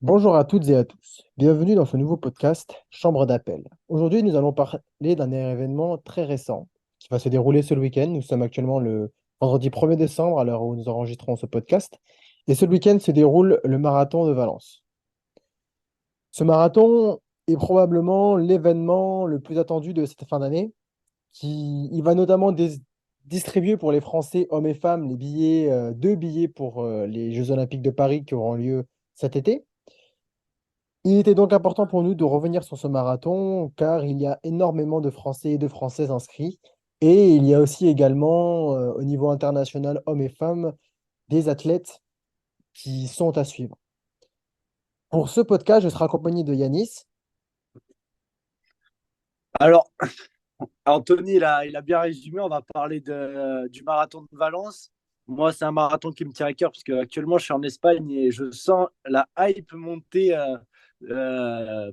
Bonjour à toutes et à tous. Bienvenue dans ce nouveau podcast Chambre d'appel. Aujourd'hui, nous allons parler d'un événement très récent qui va se dérouler ce week-end. Nous sommes actuellement le vendredi 1er décembre à l'heure où nous enregistrons ce podcast. Et ce week-end se déroule le marathon de Valence. Ce marathon est probablement l'événement le plus attendu de cette fin d'année. Il va notamment distribuer pour les Français, hommes et femmes, les billets, deux billets pour les Jeux Olympiques de Paris qui auront lieu cet été. Il était donc important pour nous de revenir sur ce marathon car il y a énormément de Français et de Françaises inscrits. Et il y a aussi également, au niveau international, hommes et femmes, des athlètes qui sont à suivre. Pour ce podcast, je serai accompagné de Yanis. Alors, Anthony, il a bien résumé. On va parler du marathon de Valence. Moi, c'est un marathon qui me tient à cœur parce qu'actuellement, je suis en Espagne et je sens la hype monter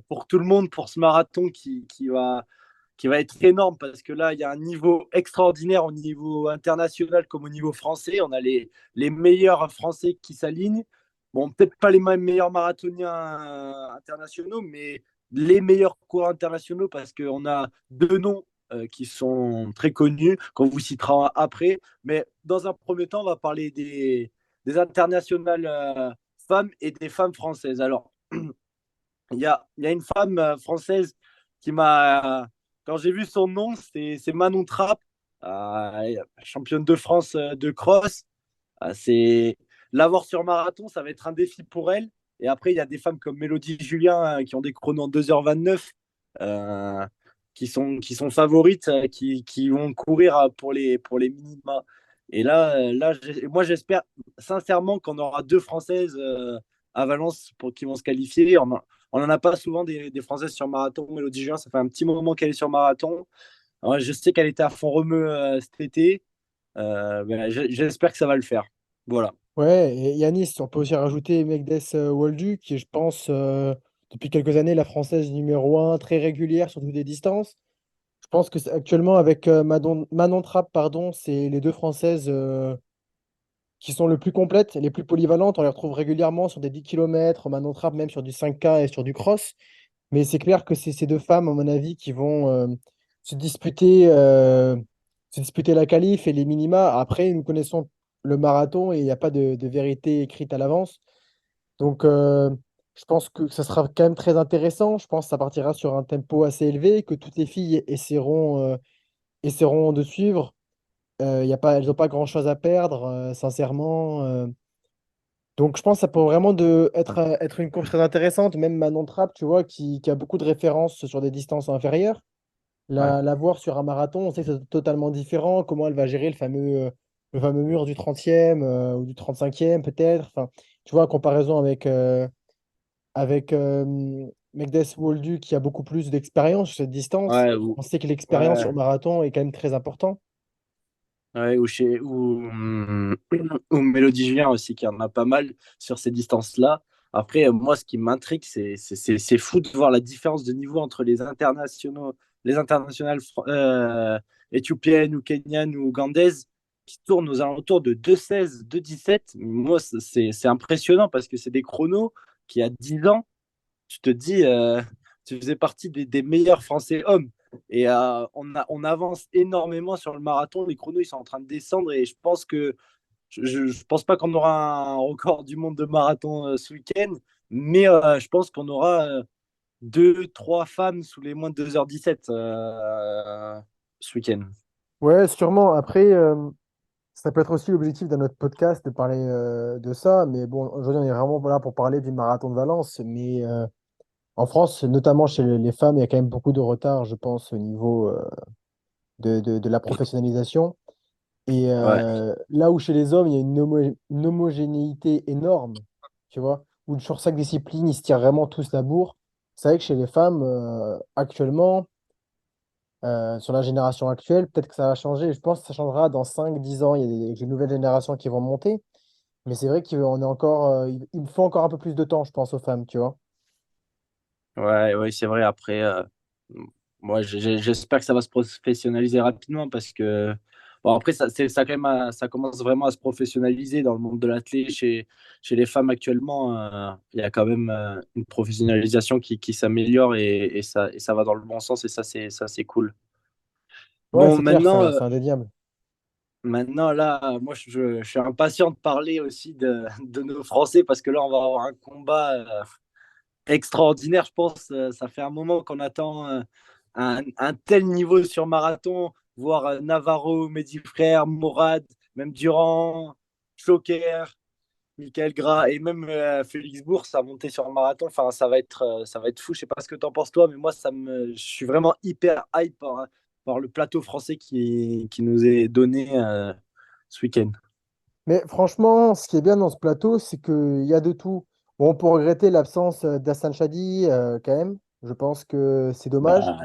pour tout le monde pour ce marathon qui va être énorme parce que là, il y a un niveau extraordinaire au niveau international comme au niveau français. On a les meilleurs Français qui s'alignent. Bon, peut-être pas les meilleurs marathoniens internationaux, mais les meilleurs coureurs internationaux parce qu'on a deux noms qui sont très connus, qu'on vous citera après. Mais dans un premier temps, on va parler des internationales femmes et des femmes françaises. Alors, il y a une femme française qui m'a. Quand j'ai vu son nom, c'est Manon Trapp, championne de France de cross. C'est l'avoir sur marathon, ça va être un défi pour elle. Et après, il y a des femmes comme Mélodie Julien qui ont des chronos en 2h29, euh, qui sont favorites, qui vont courir pour les minima. Et là moi, j'espère sincèrement qu'on aura deux Françaises à Valence qui vont se qualifier. On n'en a pas souvent des Françaises sur marathon. Mélodie Julien, ça fait un petit moment qu'elle est sur marathon. Alors, je sais qu'elle était à fond remue cet été. Ben, j'espère que ça va le faire. Voilà. Ouais, et Yanis, on peut aussi rajouter Megdes Woldu, qui est, je pense, depuis quelques années, la Française numéro un, très régulière sur toutes les distances. Je pense que actuellement, avec Manon Trapp, pardon, c'est les deux Françaises qui sont le plus complètes, les plus polyvalentes. On les retrouve régulièrement sur des 10 km, Manon Trapp même sur du 5K et sur du cross. Mais c'est clair que c'est ces deux femmes, à mon avis, qui vont se disputer, euh, se disputer la qualif et les minima. Après, nous connaissons le marathon et il n'y a pas de vérité écrite à l'avance. Donc, je pense que ça sera quand même très intéressant. Je pense que ça partira sur un tempo assez élevé, que toutes les filles essaieront de suivre. Y a pas, elles n'ont pas grand-chose à perdre, sincèrement. Donc, je pense que ça peut vraiment être une course très intéressante. Même Manon Trapp, tu vois, qui a beaucoup de références sur des distances inférieures. Ouais. La voir sur un marathon, on sait que c'est totalement différent. Comment elle va gérer le fameux mur du 30e ou du 35e, peut-être. Enfin, tu vois, en comparaison avec Megdes Woldu, qui a beaucoup plus d'expérience sur cette distance. Ouais, On sait que l'expérience ouais, sur marathon est quand même très important. ouais, ou Mélodie Julien aussi, qui en a pas mal sur ces distances-là. Après, moi, ce qui m'intrigue, c'est fou de voir la différence de niveau entre les internationales éthiopiennes ou kenyanes ou ougandaises qui tournent aux alentours de 2,16, 2,17. Moi, c'est impressionnant parce que c'est des chronos qui, à 10 ans, tu te dis, tu faisais partie des meilleurs Français hommes. Et on avance énormément sur le marathon. Les chronos, ils sont en train de descendre. Et je pense pas qu'on aura un record du monde de marathon ce week-end. Mais je pense qu'on aura deux, trois femmes sous les moins de 2h17 ce week-end. Ouais, sûrement. Après, ça peut être aussi l'objectif d'un autre podcast de parler de ça. Mais bon, aujourd'hui, on est vraiment là pour parler du marathon de Valence. Mais en France, notamment chez les femmes, il y a quand même beaucoup de retard, je pense, au niveau de la professionnalisation. Et Ouais. là où chez les hommes, il y a une homogénéité énorme, tu vois, où sur chaque discipline, ils se tirent vraiment tous la bourre. C'est vrai que chez les femmes, actuellement, sur la génération actuelle, peut-être que ça va changer. Je pense que ça changera dans 5 10 ans. Il y a des nouvelles générations qui vont monter. Mais c'est vrai qu'on est encore, il me faut encore un peu plus de temps, je pense, aux femmes, tu vois. Ouais, ouais, c'est vrai. Après, moi, j'espère que ça va se professionnaliser rapidement parce que Bon, après, quand même, ça commence vraiment à se professionnaliser dans le monde de l'athlé. Chez les femmes actuellement, il y a quand même une professionnalisation qui s'améliore et ça va dans le bon sens et ça, c'est cool. Ouais, Bon, c'est clair, maintenant, c'est indéniable. maintenant là, moi, je suis impatient de parler aussi de nos Français parce que là, on va avoir un combat extraordinaire, je pense. Ça fait un moment qu'on attend un tel niveau sur marathon, voir Navarro, Mehdi Frère, Morad, même Durand, Choquer, Michael Gras et même Félix Bourse a monté sur le marathon. Enfin, ça va être fou. Je sais pas ce que tu en penses toi, mais moi, je suis vraiment hyper hype par le plateau français qui nous est donné ce week-end. Mais franchement, ce qui est bien dans ce plateau, c'est qu'il y a de tout. Bon, on peut regretter l'absence d'Hassan Chadi quand même. Je pense que c'est dommage. Bah,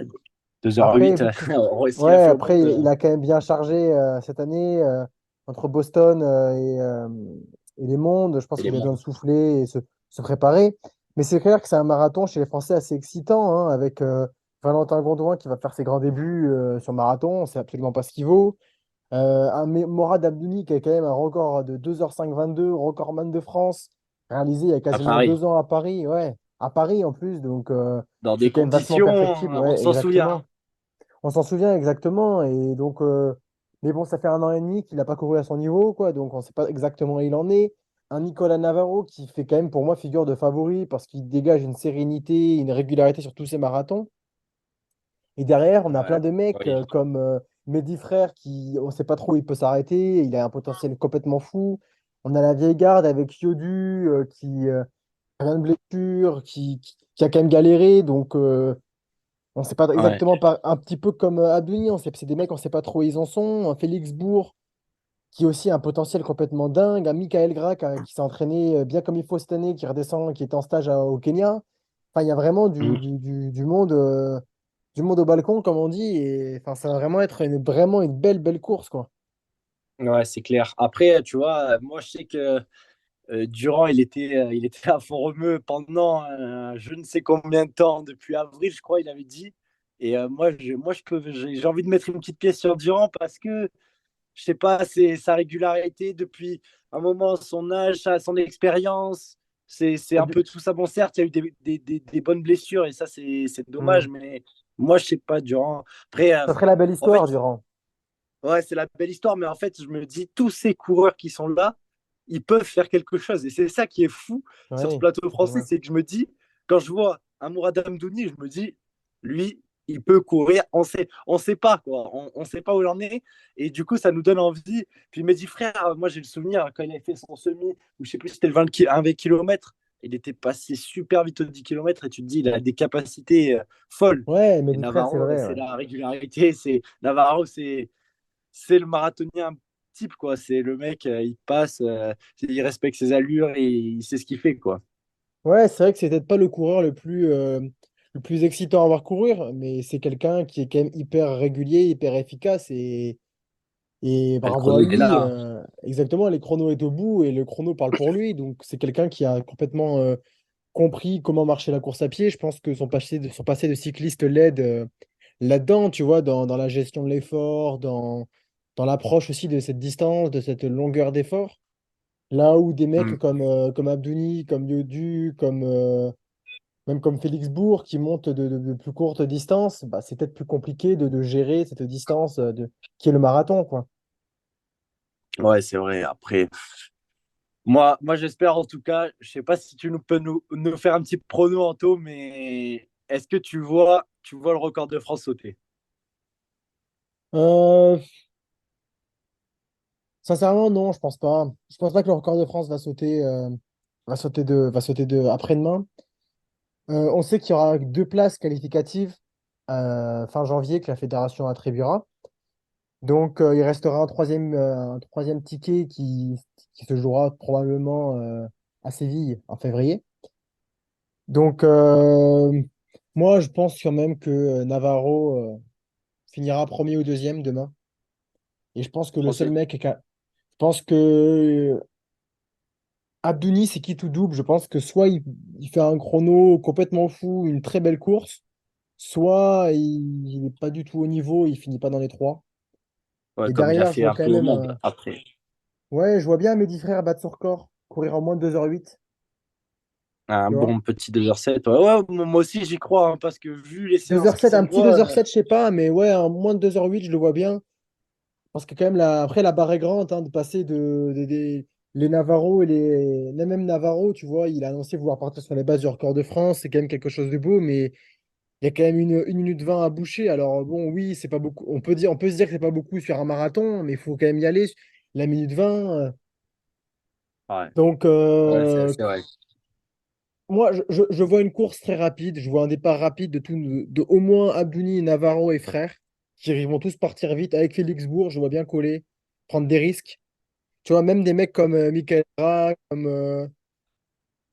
2h08, Après, ce qu'il a ouais, fait au après, monde. il a quand même bien chargé cette année entre Boston et les mondes. Je pense Et les qu'il a besoin de mondes. souffler et se préparer. Mais c'est clair que c'est un marathon chez les Français assez excitant, hein, avec Valentin Gondouin qui va faire ses grands débuts sur marathon. On ne sait absolument pas ce qu'il vaut. Morad Abdouni qui a quand même un record de 2h05 22, recordman de France, réalisé il y a À quasiment Paris. 2 ans à Paris. Ouais, à Paris en plus. Donc, Dans c'est des quand même vachement conditions, perfectible. on Ouais, s'en souvient. exactement. On s'en souvient exactement. Et donc, mais bon, ça fait 1 an et demi qu'il n'a pas couru à son niveau, quoi. Donc, on ne sait pas exactement où il en est. Un Nicolas Navarro qui fait quand même pour moi figure de favori parce qu'il dégage une sérénité, une régularité sur tous ses marathons. Et derrière, on a Ouais, plein de mecs oui. comme Mehdi Frère qui, on ne sait pas trop où il peut s'arrêter. Il a un potentiel complètement fou. On a la vieille garde avec Yodu qui a plein de blessures, qui a quand même galéré. Donc, on ne sait pas Ouais. exactement, un petit peu comme Abdouni, c'est des mecs, on ne sait pas trop où ils en sont. Un Félix Bourg, qui a aussi un potentiel complètement dingue. Un Michael Grac qui s'est entraîné bien comme il faut cette année, qui redescend, qui était en stage au Kenya. Enfin, il y a vraiment Mm. du monde au balcon, comme on dit. Et enfin, ça va vraiment être vraiment une belle, belle course, quoi. Ouais, c'est clair. Après, tu vois, moi, je sais que Durand, il était à fond remue pendant je ne sais combien de temps, depuis avril, je crois, il avait dit. Et moi, j'ai envie de mettre une petite pièce sur Durand parce que, je sais pas, c'est sa régularité depuis un moment, son âge, son expérience, c'est un peu tout ça. Bon, certes, il y a eu des bonnes blessures et ça, c'est Hmm. dommage, mais moi, je sais pas, Durand. Après, Ça serait la belle en fait, histoire, Durand. ouais, c'est la belle histoire, mais en fait, je me dis, tous ces coureurs qui sont là, ils peuvent faire quelque chose. Et c'est ça qui est fou sur ce Oui, plateau c'est français, vrai. c'est que je me dis, quand je vois un Mourad Amdouni, je me dis, lui, il peut courir. On sait pas, quoi. On sait pas où il en est. Et du coup, ça nous donne envie. Puis il me dit, frère, moi, j'ai le souvenir, quand il avait fait son semi, ou je sais plus si c'était le 20 km, il était passé super vite au 10 km et tu te dis, il a des capacités folles. Ouais, Et mes frères, c'est Navarro, vrai, c'est ouais. la régularité. Navarro, c'est le marathonien type, quoi. C'est le mec, il passe, il respecte ses allures et il sait ce qu'il fait, quoi. Ouais, c'est vrai que c'est peut-être pas le coureur le plus excitant à voir courir, mais c'est quelqu'un qui est quand même hyper régulier, hyper efficace et Et le bravo à chrono, il est lui. là, hein. Exactement, les chronos est au bout et le chrono parle pour lui. Donc c'est quelqu'un qui a complètement compris comment marcher la course à pied. Je pense que son passé de cycliste l'aide là-dedans, tu vois, dans la gestion de l'effort, dans l'approche aussi de cette distance, de cette longueur d'effort. Là où des mecs Mm. comme Abdouni, comme Yodu, même comme Félix Bourg qui monte de plus courtes distances, bah, c'est peut-être plus compliqué de gérer cette distance qui est le marathon, quoi. Ouais, c'est vrai. Après, moi j'espère en tout cas, je sais pas si tu peux nous faire un petit prono, Anto, mais est-ce que tu vois le record de France sauter? Euh, Sincèrement, non, je pense pas. Je pense pas que le record de France va sauter après-demain. On sait qu'il y aura 2 places qualificatives fin janvier que la fédération attribuera. Donc, il restera un troisième ticket qui se jouera probablement à Séville en février. Donc, moi, je pense quand même que Navarro finira premier ou deuxième demain. Et je pense que le seul Français. mec je pense que Abdouni, c'est qui tout double. Je pense que soit il fait un chrono complètement fou, une très belle course, soit il n'est pas du tout au niveau, il finit pas dans les trois. Ouais, Et comme il a derrière, je fait vois un quand peu au même monde après. Ouais, je vois bien Mehdi Frère battre son record, courir en moins de 2h08, Un tu vois. bon petit 2h07. Ouais, ouais, moi aussi, j'y crois, hein, parce que vu les séances qui 2h07, un petit s'envoient, 2h07, je sais pas, mais ouais, en moins de 2h08, je le vois bien. Parce que quand même, après, la barre est grande, hein, de passer les Navarro et même Navarro, tu vois, il a annoncé vouloir partir sur les bases du record de France, c'est quand même quelque chose de beau, mais il y a quand même une minute 20 à boucher. Alors bon, oui, c'est pas beaucoup. On peut se dire que c'est pas beaucoup sur un marathon, mais il faut quand même y aller. La minute 20. ouais, Donc, ouais, c'est vrai. moi, je vois une course très rapide. Je vois un départ rapide de au moins Abdouni, Navarro et frères, qui vont tous partir vite. Avec Félix Bourg, je vois bien coller, prendre des risques. Tu vois, même des mecs comme Michael Ra, comme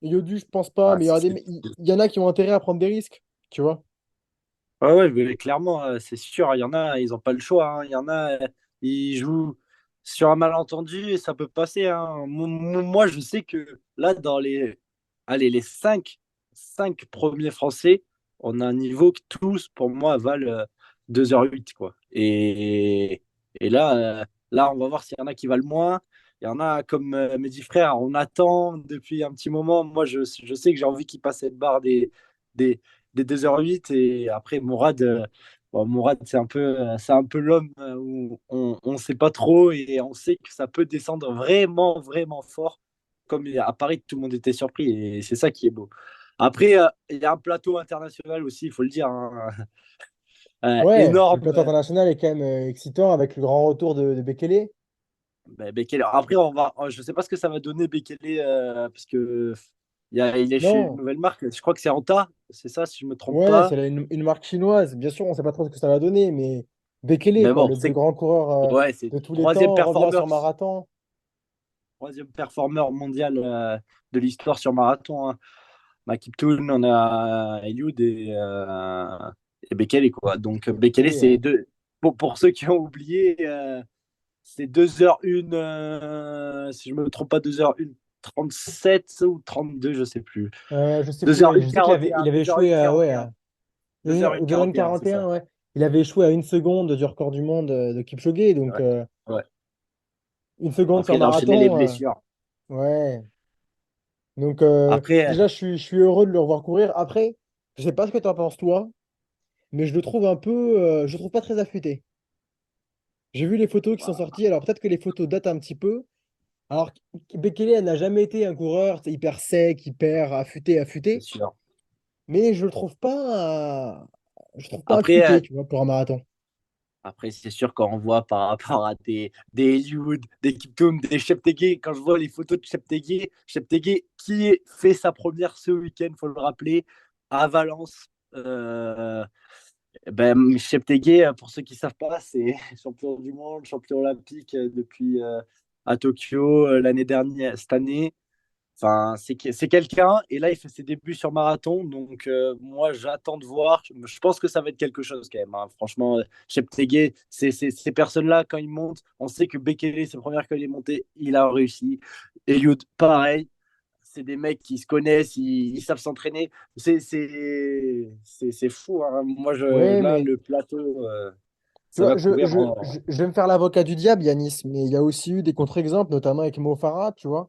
Yodu, je pense pas, Ouais, mais il y en a qui ont intérêt à prendre des risques, tu vois. ouais, ouais, mais clairement, c'est sûr, il y en a, ils n'ont pas le choix, hein. Il y en a, ils jouent sur un malentendu et ça peut passer, hein. Moi, je sais que là, allez, les cinq premiers Français, on a un niveau que tous, pour moi, valent 2h08, quoi. Et là, on va voir s'il y en a qui valent moins. Il y en a, comme mes 10 frères, on attend depuis un petit moment. Moi, je sais que j'ai envie qu'ils passent cette barre des, des 2h08. Et après, Mourad, bon, Mourad c'est un peu l'homme où on ne sait pas trop et on sait que ça peut descendre vraiment, vraiment fort. Comme à Paris, tout le monde était surpris et c'est ça qui est beau. Après, il y a un plateau international aussi, il faut le dire, hein, Ouais, le énorme. plateau international est quand même excitant avec le grand retour de Bekele. Ben, Bekele. Après, je ne sais pas ce que ça va donner Bekele parce que il est chez une Non, nouvelle marque. Je crois que c'est Anta, c'est ça, si je ne me trompe ouais, pas. c'est une marque chinoise. Bien sûr, on sait pas trop ce que ça va donner, mais Bekele, Mais quoi, bon, le plus c'est grand coureur ouais, c'est de tous les troisième temps, revient performeur sur marathon. troisième performeur mondial de l'histoire sur marathon, hein. On a Kiptoun, on a Eliud et Bekele, quoi. Donc, Et Bekele, Bekele, c'est deux. Pour ceux qui ont oublié, c'est 2h01, si je ne me trompe pas, 2h01, 37 ou 32, je ne sais plus. je sais plus, je 2h01, sais il 41, avait échoué 2h01, à, ouais, 41. à 2h01, 41, c'est ça. 2h41, ouais. Il avait échoué à une seconde du record du monde de Kipchoge, donc Ouais. Ouais. une seconde sur Après, il a enchaîné les marathon, blessures. ouais. Donc Après, déjà, je suis heureux de le revoir courir. Après, je sais pas ce que tu en penses toi, mais je le trouve un peu, je le trouve pas très affûté. J'ai vu les photos qui sont sorties, alors peut-être que les photos datent un petit peu. Alors, Bekele elle n'a jamais été un coureur hyper sec, hyper c'est affûté, sûr. mais je trouve pas Après, affûté, tu vois, pour un marathon. Après, c'est sûr, quand on voit par rapport à des Eliud, des Kiptoum, des Cheptegei, quand je vois les photos de Cheptegei qui fait sa première ce week-end, il faut le rappeler, à Valence. Ben, Cheptegei, pour ceux qui ne savent pas, c'est champion du monde, champion olympique depuis à Tokyo l'année dernière, cette année. Enfin, c'est quelqu'un, et là, il fait ses débuts sur marathon. Donc, moi, j'attends de voir. Je pense que ça va être quelque chose quand même, hein. Franchement, Cheptegei, ces personnes-là, quand ils montent, on sait que Bekele, c'est la première quand il est monté, il a réussi. Eliud, pareil. C'est des mecs qui se connaissent, ils savent s'entraîner. C'est fou, hein. Moi, Ouais, là, mais le plateau, tu ça vois, va courir en. je vais me faire l'avocat du diable, Yanis, mais il y a aussi eu des contre-exemples, notamment avec Mo Farah, tu vois,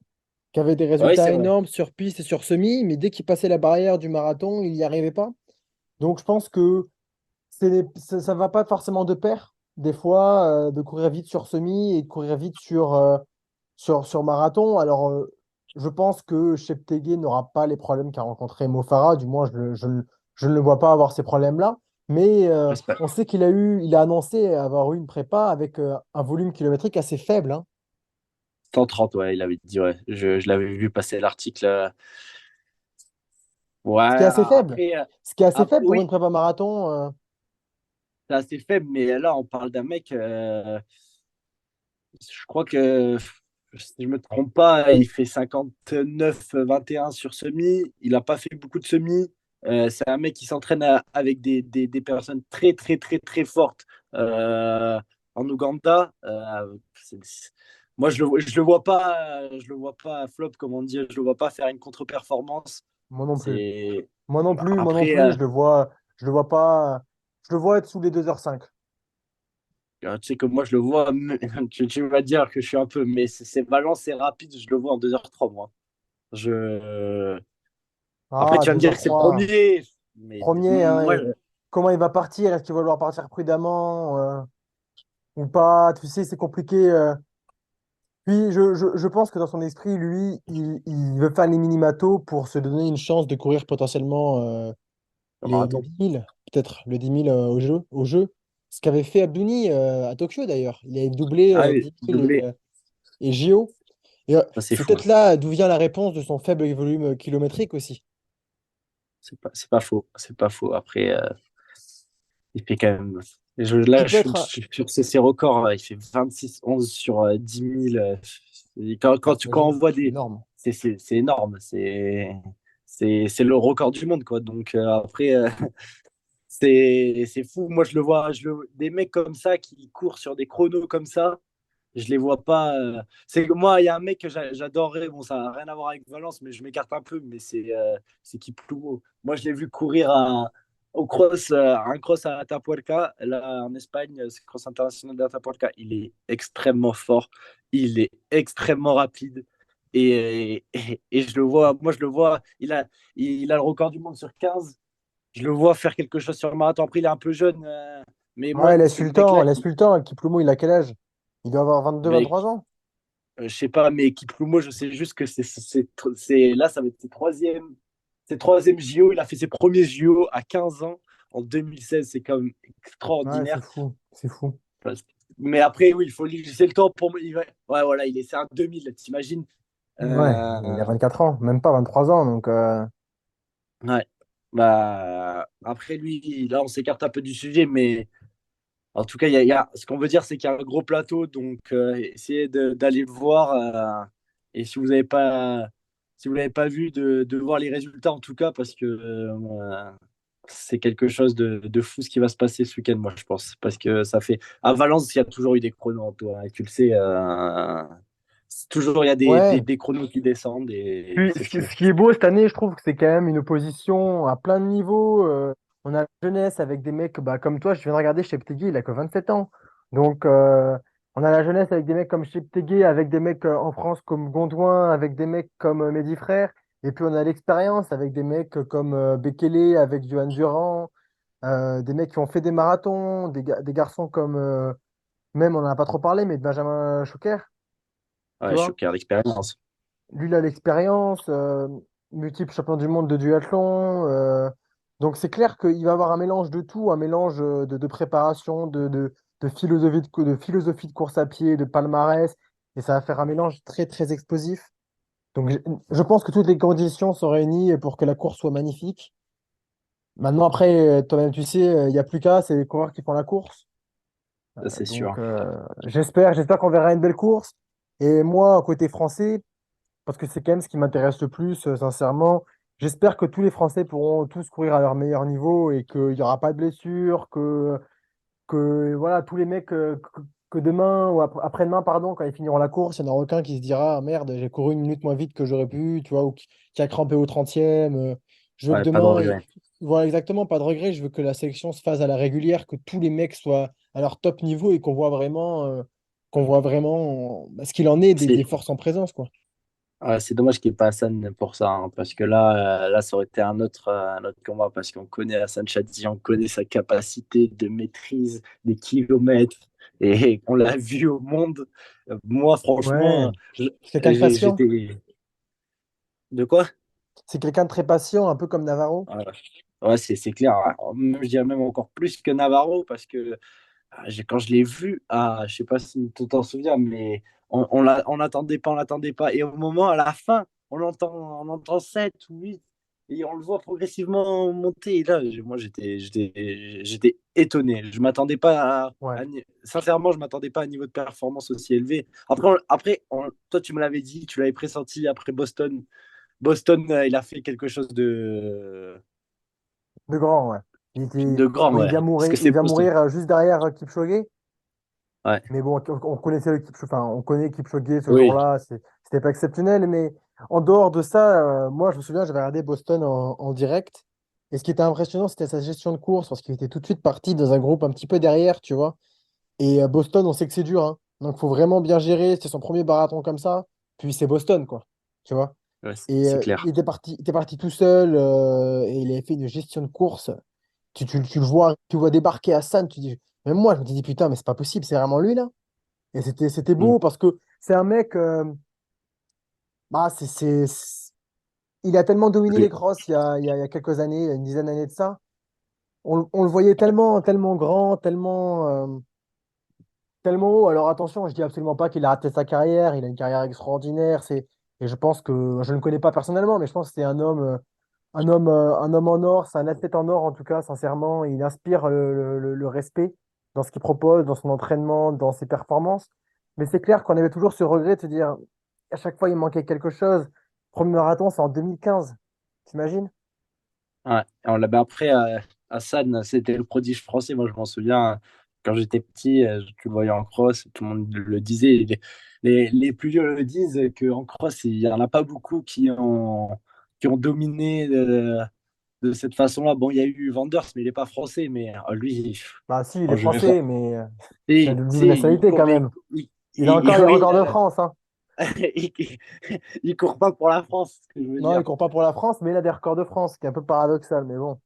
qui avait des Oui, résultats c'est vrai. énormes sur piste et sur semi, mais dès qu'il passait la barrière du marathon, il n'y arrivait pas. Donc, je pense que ça va pas forcément de pair, des fois, de courir vite sur semi et de courir vite sur marathon. Alors, je pense que Cheptegei n'aura pas les problèmes qu'a rencontré Mo Farah, du moins, je ne le vois pas avoir ces problèmes-là. Mais on J'espère. sait il a annoncé avoir eu une prépa avec un volume kilométrique assez faible, hein. 130, ouais, il avait dit, ouais. Je l'avais vu passer l'article. Ouais, Ce qui est assez faible. après, Ce qui est assez faible pour une oui, prépa marathon. c'est assez faible, mais là, on parle d'un mec, je crois que, si je me trompe pas, il fait 59-21 sur semi. Il n'a pas fait beaucoup de semi. C'est un mec qui s'entraîne avec des personnes très, très, très, très fortes en Ouganda. Moi, je le vois pas flop, comme on dit, je le vois pas faire une contre-performance. Moi non plus. C'est Moi non après, plus, je le vois pas, je le vois être sous les 2h05. Tu sais que moi, je le vois, tu vas dire que je suis un peu, mais c'est Valence, c'est rapide, je le vois en 2h03, moi. Je... Après, Ah, tu vas me dire que c'est le 2h03. premier, mais Premier, hein, moi, comment il va partir? Est-ce qu'il va vouloir partir prudemment ou pas? Tu sais, c'est compliqué. Puis, je pense que dans son esprit, lui, il veut faire les mini-matos pour se donner une chance de courir potentiellement le le marathon. 10 000, peut-être le 10 000 au jeu. Ce qu'avait fait Abdouni à Tokyo d'ailleurs. Il avait doublé Ah oui, 10 000 doublé. et JO. Et Ça, c'est c'est fou. peut-être là d'où vient la réponse de son faible volume kilométrique aussi. C'est pas faux. C'est pas faux. Après, il fait quand même. Qui Là, peut être. sur ses records, il fait 26-11 sur 10 000. Bah, Quand on t'imagines, voit c'est des. énorme. C'est énorme. C'est le record du monde, quoi. Donc, après, c'est fou. Moi, des mecs comme ça qui courent sur des chronos comme ça, je les vois pas. C'est que moi, il y a un mec que j'adorerais. Bon, ça n'a rien à voir avec Valence, mais je m'écarte un peu. Mais c'est Kiploumo. Moi, je l'ai vu courir au cross, un cross à Atapuerca, là en Espagne, c'est cross international d'Atapuerca. Il est extrêmement fort. Il est extrêmement rapide. Et je le vois, moi, je le vois. Il a le record du monde sur 15. Je le vois faire quelque chose sur le marathon. Après, il est un peu jeune. Mais moi, Ouais, ce mec-là, laisse-lui le temps. Kiploumo, il a quel âge? Il doit avoir 22, mais 23 ans. Je sais pas, mais Kiploumo, je sais juste que là, ça va être ses troisième JO. Il a fait ses premiers JO à 15 ans en 2016. C'est quand même Ouais, c'est extraordinaire. fou. C'est fou. Mais après, oui, il faut lui laisser le temps pour. Ouais, voilà, c'est un 2000, t'imagines. Ouais, il a euh, 24 ans, même pas 23 ans. Donc, ouais. Bah, après, lui, là, on s'écarte un peu du sujet, mais en tout cas, ce qu'on veut dire, c'est qu'il y a un gros plateau, donc essayez d'aller le voir. Et si vous l'avez pas vu, de voir les résultats en tout cas, parce que c'est quelque chose de fou ce qui va se passer ce week-end, moi je pense, parce que ça fait à Valence, il y a toujours eu des chronos, toi, et tu le sais. Toujours il y a ouais. des chronos qui descendent et Puis, c'est fou. ce qui est beau cette année, je trouve que c'est quand même une opposition à plein de niveaux. On a la jeunesse avec des mecs bah, comme toi, je viens de regarder Cheptegei, il a que 27 ans. Donc, on a la jeunesse avec des mecs comme Cheptegei, avec des mecs en France comme Gondouin, avec des mecs comme Mehdi Frère. Et puis, on a l'expérience avec des mecs comme Bekele, avec Johan Durand, des mecs qui ont fait des marathons, des garçons comme, même, on n'en a pas trop parlé, mais de Benjamin Choquer, tu Ouais, je suis vois. choqué d'expérience. Lui, il a l'expérience, multiple champion du monde de duathlon. Donc, c'est clair qu'il va avoir un mélange de tout, un mélange de préparation, de philosophie de course à pied, de palmarès. Et ça va faire un mélange très, très explosif. Donc, je pense que toutes les conditions sont réunies pour que la course soit magnifique. Maintenant, après, toi-même, tu sais, il n'y a plus qu'à, c'est les coureurs qui font la course. Ça, c'est Donc, sûr. j'espère qu'on verra une belle course. Et moi, côté français, parce que c'est quand même ce qui m'intéresse le plus, sincèrement. J'espère que tous les Français pourront tous courir à leur meilleur niveau et qu'il n'y aura pas de blessures, que voilà, tous les mecs, que demain ou après-demain, pardon, quand ils finiront la course, il n'y en aura aucun qui se dira, ah, merde, j'ai couru une minute moins vite que j'aurais pu, tu vois, ou qui a crampé au 30e. Je veux que Ouais, pas de demain, regret. voilà, exactement, pas de regret. Je veux que la sélection se fasse à la régulière, que tous les mecs soient à leur top niveau et qu'on voit vraiment ce qu'il en est des forces en présence, quoi. Ouais, c'est dommage qu'il n'y ait pas Hassan pour ça, hein, parce que là, ça aurait été un autre combat, parce qu'on connaît Hassan Chadji, on connaît sa capacité de maîtrise des kilomètres, et on l'a vu au monde. Moi, Ouais. franchement, C'est quelqu'un de patient. j'étais... De quoi? C'est quelqu'un de très patient, un peu comme Navarro. Ouais, ouais, c'est clair. Je dirais même encore plus que Navarro, parce que quand je l'ai vu, je sais pas si tu t'en souviens, mais on l'attendait pas, on l'attendait pas. Et au moment, à la fin, on entend 7 ou 8 et on le voit progressivement monter. Et là, moi, j'étais étonné. Je m'attendais pas Ouais. sincèrement, je m'attendais pas à un niveau de performance aussi élevé. Toi, tu me l'avais dit, tu l'avais pressenti après Boston. Boston, il a fait quelque chose De grand, ouais. de grand, Bon, il ouais. vient Parce que mourir, il c'est vient Boston. mourir juste derrière Kipchoge. Ouais. Mais bon, on connaissait enfin, on connaît Kipchoge ce Oui. jour-là. C'était pas exceptionnel. Mais en dehors de ça, moi, je me souviens, j'avais regardé Boston en direct. Et ce qui était impressionnant, c'était sa gestion de course parce qu'il était tout de suite parti dans un groupe un petit peu derrière, tu vois. Et Boston, on sait que c'est dur, hein. Donc, il faut vraiment bien gérer. C'est son premier marathon comme ça. Puis, c'est Boston, quoi. Tu vois? Ouais, Et c'est clair. il était parti tout seul et il avait fait une gestion de course. Tu le vois débarquer à San. Tu dis, même moi, je me dis, putain, mais c'est pas possible. C'est vraiment lui, là. Et c'était Mm. beau parce que c'est un mec. Bah, il a tellement dominé les Oui. crosses il y a quelques années, il y a une dizaine d'années de ça. On le voyait tellement grand, tellement haut. Alors attention, je dis absolument pas qu'il a raté sa carrière. Il a une carrière extraordinaire. Et je pense que je ne le connais pas personnellement, mais je pense que c'est un homme en or. C'est un athlète en or, en tout cas, sincèrement. Il inspire le respect dans ce qu'il propose, dans son entraînement, dans ses performances. Mais c'est clair qu'on avait toujours ce regret de se dire, à chaque fois, il manquait quelque chose. Premier marathon, c'est en 2015. T'imagines? Ouais. Et on l'avait après à Sannes, c'était le prodige français. Moi, je m'en souviens quand j'étais petit, tu le voyais en cross, tout le monde le disait. Les plus vieux le disent qu'en cross, il n'y en a pas beaucoup qui ont dominé de cette façon-là. Bon, il y a eu Vanders, mais il n'est pas français. Mais lui, Bah si, il est quand je vais voir, français, mais il a si, une double si, nationalité quand même. Il a encore les oui, records de France, hein. il, il court pas pour la France, ce que je veux Non, il dire. court pas pour la France, mais il a des records de France, ce qui est un peu paradoxal, mais bon.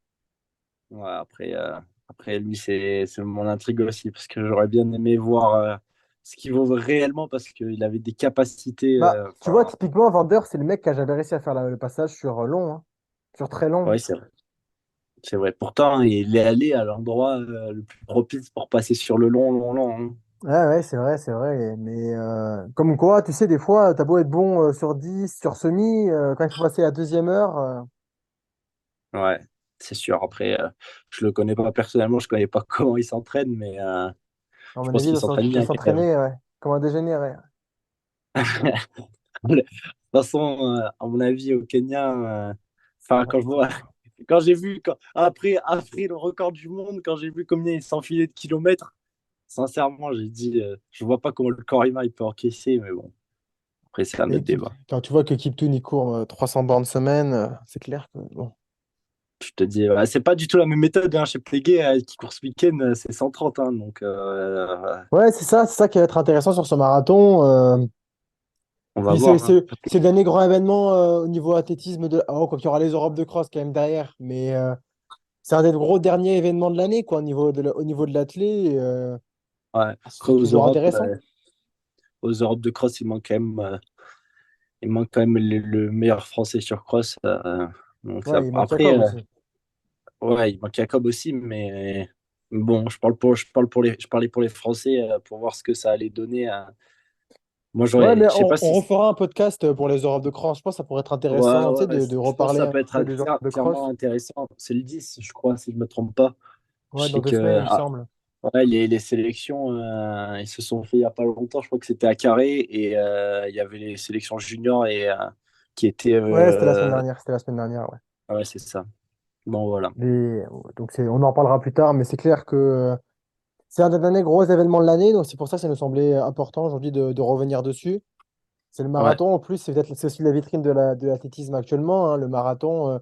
Ouais, après, lui, c'est mon intrigue aussi, parce que j'aurais bien aimé voir ce qu'il vaut réellement, parce qu'il avait des capacités. Bah, tu vois, Enfin, typiquement, Vander, c'est le mec qui a jamais réussi à faire le passage sur long, hein. Sur très long. ouais, c'est vrai. C'est vrai. Pourtant, il est allé à l'endroit le plus propice pour passer sur le long, long, long, hein. Ouais, c'est vrai, c'est vrai. Mais comme quoi, tu sais, des fois, t'as beau être bon sur 10 sur semi, quand il faut passer la deuxième heure, Ouais, c'est sûr. Après, je le connais pas personnellement, je connais pas comment il s'entraîne, mais à je mon pense avis, qu'il s'entraîne il doit bien quand même. s'entraîner ouais, comme un dégénéré. De toute façon, à mon avis, au Kenya, enfin, quand je vois, quand j'ai vu, après le record du monde, quand j'ai vu combien il s'enfilait de kilomètres, sincèrement, j'ai dit, je vois pas comment le corps humain il peut encaisser, mais bon, après, c'est un Et autre débat. quand tu vois que Kiptoun, il court 300 bornes semaine, c'est clair que bon. Je te dis, c'est pas du tout la même méthode, hein, chez Plégué, qui court ce week-end, c'est 130, hein, donc Ouais, c'est ça qui va être intéressant sur ce marathon. on va Puis voir, hein. c'est le dernier grand événement au niveau athlétisme oh, quoi qu'il y aura les Europes de cross quand même derrière. Mais c'est un des gros derniers événements de l'année, quoi, au niveau de l'athlé. Ouais. Après, C'est toujours intéressant. aux Europes de cross, il manque quand même le meilleur français sur cross. Donc Ouais, il manque après, Jacob aussi. ouais, il manque Jacob aussi, mais bon, je parlais pour les Français pour voir ce que ça allait donner. Moi, Ouais, mais je sais pas on si, refera un podcast pour les Europes de cross. Je pense que ça pourrait être ouais, intéressant, tu sais, ouais, de je pense que reparler ça un peut être peu des Europes de clairement cross. intéressant. C'est le 10 je crois, si je me trompe pas. Je Ouais, dans sais deux que semaines, il me semble. ouais, les sélections, ils se sont fait il y a pas longtemps. Je crois que c'était à Carré et il y avait les sélections juniors et qui étaient, Ouais, c'était la semaine dernière. C'était la semaine dernière, ouais. ouais, c'est ça. Bon, voilà. Donc on en parlera plus tard, mais c'est clair que c'est un des derniers gros événements de l'année, donc c'est pour ça que ça nous semblait important aujourd'hui de revenir dessus. C'est le Ouais, marathon, en plus, c'est aussi la vitrine de l'athlétisme actuellement, hein. Le marathon,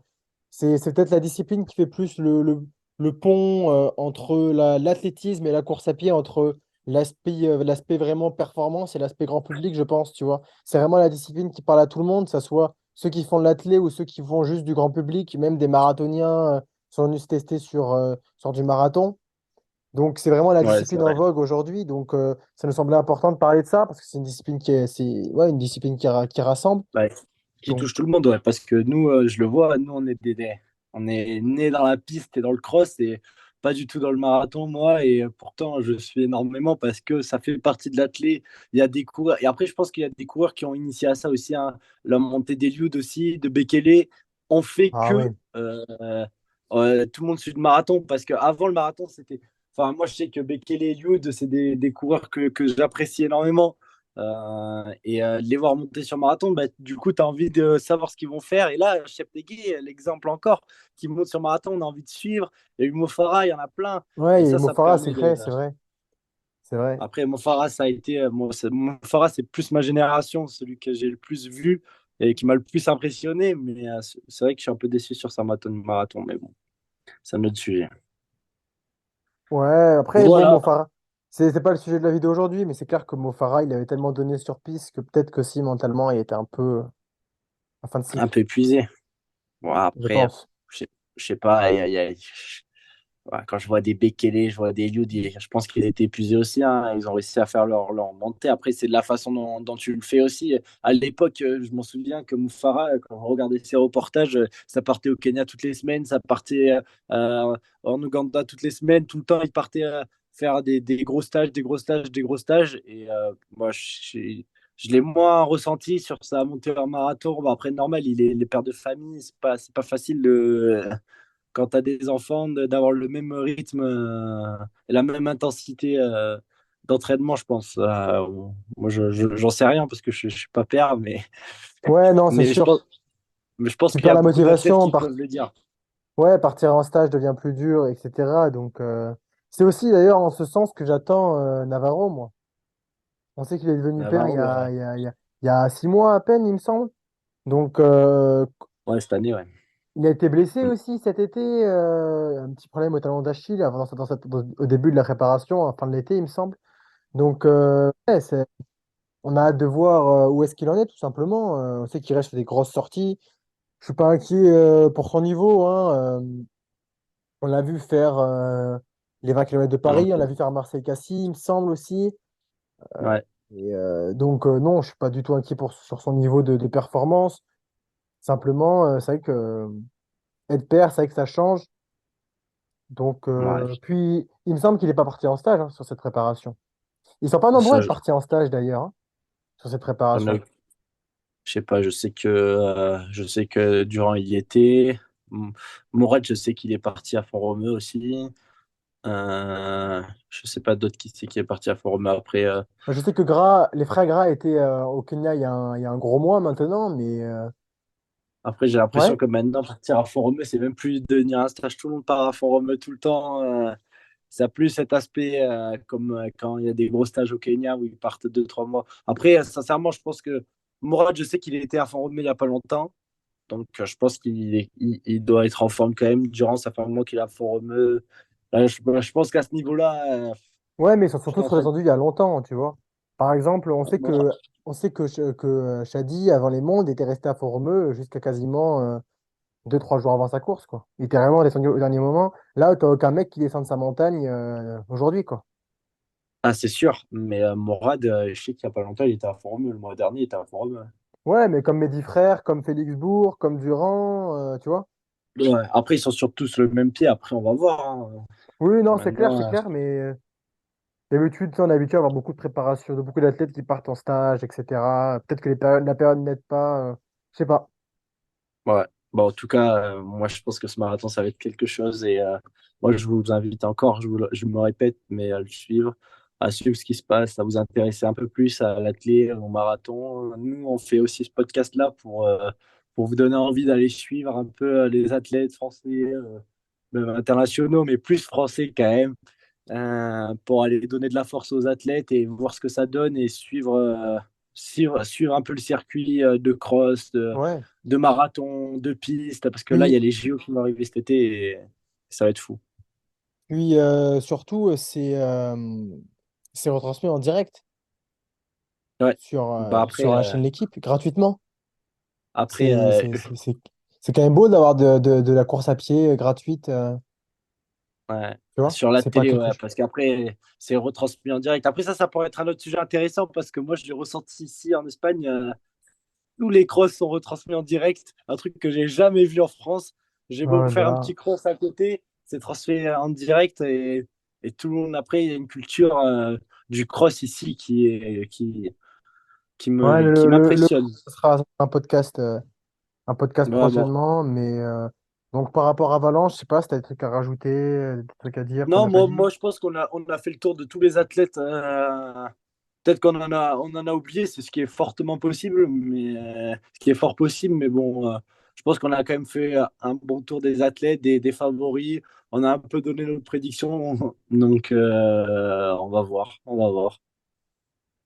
c'est peut-être la discipline qui fait plus le pont entre l'athlétisme et la course à pied, entre l'aspect vraiment performance et l'aspect grand public, je pense, tu vois. C'est vraiment la discipline qui parle à tout le monde, que ce soit ceux qui font de l'athlé ou ceux qui font juste du grand public, même des marathoniens sont venus se tester sur du marathon. Donc, c'est vraiment la ouais, c'est discipline en vrai. vogue aujourd'hui. Donc, ça nous semblait important de parler de ça parce que c'est une discipline ouais, une discipline qui rassemble. Ouais, qui Donc, touche tout le monde, ouais, parce que nous, je le vois, nous, on est nés dans la piste et dans le cross et pas du tout dans le marathon, moi, et pourtant, je suis énormément parce que ça fait partie de l'athlé. Il y a des coureurs, et après, je pense qu'il y a des coureurs qui ont initié à ça aussi, hein. La montée d'Eliud aussi, de Bekele, on fait ah oui. que tout le monde suit le marathon parce qu'avant le marathon, c'était. Enfin, moi, je sais que Bekele et Eliud, c'est des coureurs que j'apprécie énormément. De les voir monter sur marathon, bah, du coup, tu as envie de savoir ce qu'ils vont faire. Et là, Cheptegei, l'exemple encore, qui monte sur marathon, on a envie de suivre. Il y a eu Mofara, il y en a plein. Ouais, Et et ça Mofara, permet c'est de. vrai, c'est vrai. C'est vrai. Après, Mofara, ça a été. Mofara, c'est plus ma génération, celui que j'ai le plus vu et qui m'a le plus impressionné. Mais c'est vrai que je suis un peu déçu sur sa marathon, mais bon, c'est un autre sujet. Ouais, après, bon, Voilà. Mofara. c'est pas le sujet de la vidéo aujourd'hui, mais c'est clair que Mo Farah, il avait tellement donné sur piste que peut-être que si mentalement, il était un peu en fin de Un cycle, peu épuisé. Bon, je après, pense. je sais pas, ouais, quand je vois des Bekele, je vois des Liud, je pense qu'ils étaient épuisés aussi, hein. Ils ont réussi à faire leur montée. Après, c'est de la façon dont tu le fais aussi. À l'époque, je m'en souviens que Moufara, quand on regardait ses reportages, ça partait au Kenya toutes les semaines, ça partait en Ouganda toutes les semaines. Tout le temps, il partait faire des gros stages, des gros stages, des gros stages. Et moi, je l'ai moins ressenti sur sa montée en marathon. Bon, après, normal, il est les pères de famille, c'est pas facile quand tu as des enfants, d'avoir le même rythme et la même intensité d'entraînement, je pense. Moi, j'en sais rien parce que je ne suis pas père, Ouais, non, c'est mais, sûr. je pense Tu qu'il y perds a la beaucoup d'athlètes motivation, qui peuvent le dire. ouais, partir en stage devient plus dur, etc. Donc, c'est aussi d'ailleurs en ce sens que j'attends Navarro, moi. On sait qu'il est devenu père Navarro, ouais. il y a 6 mois à peine, il me semble. Donc, Ouais, cette année, ouais. il a été blessé Mm. aussi cet été, un petit problème au talon d'Achille au début de la préparation, à la fin de l'été, il me semble. Donc, ouais, on a hâte de voir où est-ce qu'il en est, tout simplement. On sait qu'il reste sur des grosses sorties. Je suis pas inquiet pour son niveau, hein. On l'a vu faire les 20 km de Non, Paris, on l'a vu faire Marseille-Cassis, il me semble aussi. ouais, Donc, non, je suis pas du tout inquiet sur son niveau de performance. Simplement, c'est vrai que être père, c'est vrai que ça change. Donc, ouais. puis, il me semble qu'il n'est pas parti en stage hein, sur cette préparation. Ils sont pas nombreux à Ça, être partis en stage d'ailleurs hein, sur cette j'en préparation. ai- je sais pas, je sais que Durand il y était. Mourad, je sais qu'il est parti à Font-Romeu aussi. Je sais pas d'autres qui c'est qui est parti à Font-Romeu après. Je sais que les frères Gras étaient au Kenya il y a un gros mois maintenant, mais Après, j'ai l'impression ouais. que maintenant, partir à Font-Romeu, c'est même plus devenir un stage. Tout le monde part à Font-Romeu tout le temps. Ça a plus cet aspect comme quand il y a des gros stages au Kenya où ils partent 2, 3 mois. Après, sincèrement, je pense que Mourad, je sais qu'il était à Font-Romeu il n'y a pas longtemps. Donc, je pense il doit être en forme quand même. Durant, ça fait un moment qu'il est à Font-Romeu. Je pense qu'à ce niveau-là, Ouais, mais ils sont je surtout pense redescendus il y a longtemps, tu vois. Par exemple, on sait que Shadi, avant les mondes, était resté à Font-Romeu jusqu'à quasiment 2, 3 jours avant sa course, quoi. Il était vraiment descendu au dernier moment. Là, t'as aucun mec qui descend de sa montagne aujourd'hui, quoi. ah, c'est sûr. Mais Mourad, je sais qu'il n'y a pas longtemps, il était à Font-Romeu. Le mois dernier, il était à Font-Romeu. Ouais, mais comme Mehdi Frère, comme Félix Bourg, comme Durand, tu vois. Ouais. Après, ils sont sur tous le même pied. Après, on va voir, hein. Oui, non, Maintenant, c'est clair, mais d'habitude, tu sais, on a l'habitude d'avoir beaucoup de préparation, de beaucoup d'athlètes qui partent en stage, etc. Peut-être que la période n'aide pas, je sais pas. ouais. Bon, en tout cas, moi, je pense que ce marathon, ça va être quelque chose. Et moi, je vous invite encore, je me répète, mais à suivre ce qui se passe, à vous intéresser un peu plus à l'athlète, au marathon. Nous, on fait aussi ce podcast-là pour vous donner envie d'aller suivre un peu les athlètes français, même internationaux, mais plus français quand même, pour aller donner de la force aux athlètes et voir ce que ça donne et suivre un peu le circuit de cross, Ouais. de marathon, de piste, parce que là, il y a Puis, les JO qui vont arriver cet été et ça va être fou. surtout, c'est retransmis en direct Ouais. Bah sur la chaîne L'équipe, gratuitement. après C'est c'est- c'est- c'est- c'est quand même beau d'avoir de la course à pied gratuite, ouais. tu vois? Sur la C'est pas télé, quelque ouais, chose. parce qu'après, c'est retransmis en direct. Après, ça pourrait être un autre sujet intéressant parce que moi, je l'ai ressenti ici en Espagne. Tous les crosses sont retransmis en direct, un truc que j'ai jamais vu en France. J'ai beau Ouais, faire un bah, petit cross à côté, c'est transféré en direct et tout le monde après, il y a une culture du cross ici ouais, qui m'impressionne. ce sera un podcast Ouais, bon. prochainement, mais donc par rapport à Valence, je sais pas si tu as des trucs à rajouter, des trucs à dire qu'on Non, n'a pas dit. moi, je pense on a fait le tour de tous les athlètes. Peut-être on en a oublié, c'est ce qui est fortement possible, mais ce qui est fort possible. Mais bon, je pense qu'on a quand même fait un bon tour des athlètes, des favoris. On a un peu donné notre prédiction, donc on va voir, on va voir.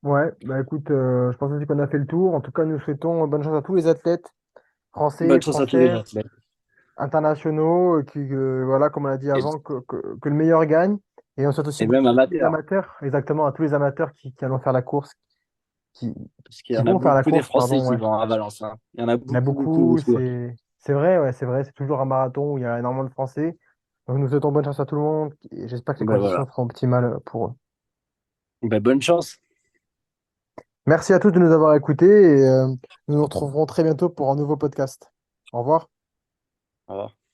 Ouais, bah écoute, je pense aussi qu'on a fait le tour. En tout cas, nous souhaitons bonne chance à tous les athlètes français, Bonne chance à tous les françaises, athlètes. internationaux, voilà, comme on l'a dit Et avant, que le meilleur gagne. Et on souhaite aussi Et bonne même chance à tous les amateur. amateurs, exactement, à tous les amateurs qui allont faire la course, qui, Parce qu'il y qui en a vont faire la beaucoup des course, Français pardon, qui ouais. vont à Valence, hein. Il y en a Il y en a beaucoup, beaucoup, beaucoup, beaucoup. c'est vrai, ouais, c'est vrai, c'est toujours un marathon où il y a énormément de Français. Donc nous souhaitons bonne chance à tout le monde et j'espère que les Ben conditions voilà. seront optimales pour eux. Ben, bonne chance. Merci à tous de nous avoir écoutés et nous nous retrouverons très bientôt pour un nouveau podcast. Au revoir. Au revoir.